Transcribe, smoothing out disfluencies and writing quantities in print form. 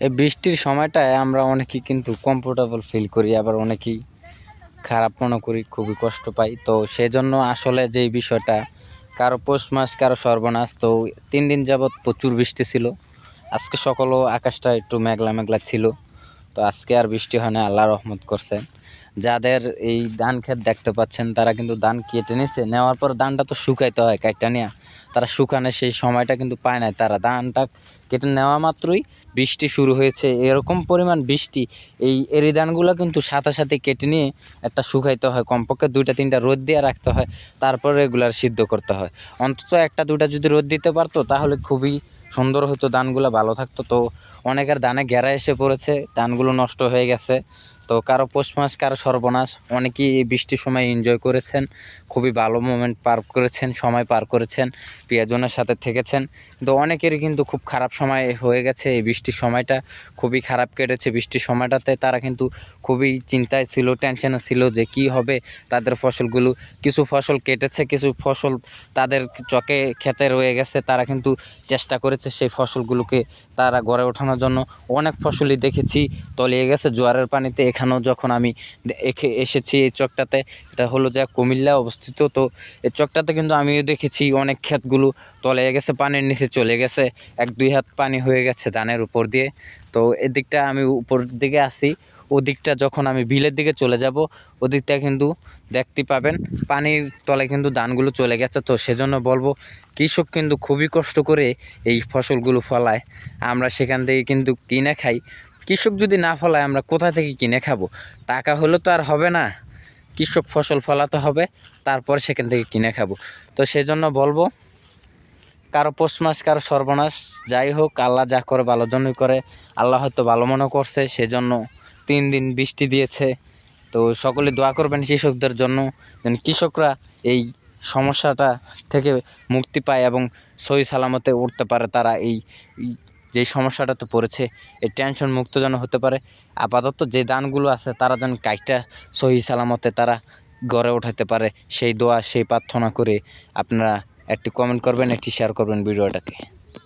এই বৃষ্টির সময়টায় আমরা অনেকেই কিন্তু কমফোর্টেবল ফিল করি, আবার অনেকেই খারাপ মনে করি, খুবই কষ্ট পাই। তো সেজন্য আসলে যেই বিষয়টা, কারো পৌষ মাস কারো সর্বনাশ। তো 3 দিন যাবৎ প্রচুর বৃষ্টি ছিল। আজকে সকালও আকাশটা একটু মেঘলা মেঘলা ছিল। তো আজকে আর বৃষ্টি হয় না, আল্লাহ রহমত করছেন। যাদের এই ধান ক্ষেত দেখতে পাচ্ছেন, তারা কিন্তু ধান কেটে নিছে, নেওয়ার পর ধানটা তো শুকাইতে হয়, কাইটা নিয়ে তারা শুকানে সেই সময়টা কিন্তু পায় নাই। তারা ধানটা কেটে নেওয়া মাত্রই বৃষ্টি শুরু হয়েছে, এরকম পরিমাণ বৃষ্টি। এই এরি ধানগুলো কিন্তু সাথে সাথে কেটে নিয়ে একটা শুকাইতে হয়, কমপক্ষে 2-3টা রোদ দিয়ে রাখতে হয়, তারপর রেগুলার সিদ্ধ করতে হয়। অন্তত 1-2টা যদি রোদ দিতে পারতো তাহলে খুবই সুন্দর হতো, ধানগুলো ভালো থাকতো। তো অনেকের ধানে ঘেরা এসে পড়েছে, ধানগুলো নষ্ট হয়ে গেছে। তো কারো পৌষ মাস কারো সর্বনাশ। অনেকেই এই বৃষ্টির সময় এনজয় করেছেন, খুবই ভালো মোমেন্ট পার করেছেন, সময় পার করেছেন, প্রিয়জনের সাথে থেকেছেন। কিন্তু অনেকেরই কিন্তু খুব খারাপ সময় হয়ে গেছে। এই বৃষ্টির সময়টা খুবই খারাপ কেটেছে। বৃষ্টির সময়টাতে তারা কিন্তু খুবই চিন্তায় ছিল, টেনশনে ছিল যে কি হবে তাদের ফসলগুলো। কিছু ফসল কেটেছে, কিছু ফসল তাদের চকে খেতে রয়ে গেছে। তারা কিন্তু চেষ্টা করেছে সেই ফসলগুলোকে তারা গড়ে ওঠানোর জন্য। অনেক ফসলই দেখেছি তলিয়ে গেছে জোয়ারের পানিতে। এখানেও যখন আমি এসেছি এই চকটাতে, এটা হলো যে কুমিল্লা অবস্থিত। তো এই চকটাতে কিন্তু আমিও দেখেছি অনেক ক্ষেতগুলো তলিয়ে গেছে, পানির নিচে চলে গেছে, 1-2 হাত পানি হয়ে গেছে ধানের উপর দিয়ে। তো এদিকটা আমি উপর দিকে আসি, ওদিকটা যখন আমি বিলের দিকে চলে যাব, ওদিকটা কিন্তু দেখতে পাবেন পানির তলে কিন্তু ধানগুলো চলে গেছে। তো সেজন্য বলবো, কৃষক কিন্তু খুবই কষ্ট করে এই ফসলগুলো ফলায়, আমরা সেখান থেকে কিন্তু কিনে খাই। কৃষক যদি না ফলায় আমরা কোথা থেকে কিনে খাবো? টাকা হলে তো আর হবে না, কৃষক ফসল ফলাতে হবে, তারপর সেখান থেকে কিনে খাবো। তো সেজন্য বলবো, কারো পৌষ মাস কারো সর্বনাশ। যাই হোক, আল্লাহ যা করে ভালোর জন্যই করে। আল্লাহ হয়তো ভালো মনে করছে, সেজন্য 3 দিন বৃষ্টি দিয়েছে। তো সকলে দোয়া করবেন কৃষকদের জন্য, যেন কৃষকরা এই সমস্যাটা থেকে মুক্তি পায় এবং সহি সালামতে উঠতে পারে। তারা এই যেই সমস্যাটাতে পড়েছে, এই টেনশন মুক্ত যেন হতে পারে। আপাতত যে দানগুলো আছে তারা যেন কাজটা সহি সালামতে তারা গড়ে ওঠাতে পারে, সেই দোয়া সেই প্রার্থনা করে আপনারা একটি কমেন্ট করবেন, একটি শেয়ার করবেন ভিডিওটাকে।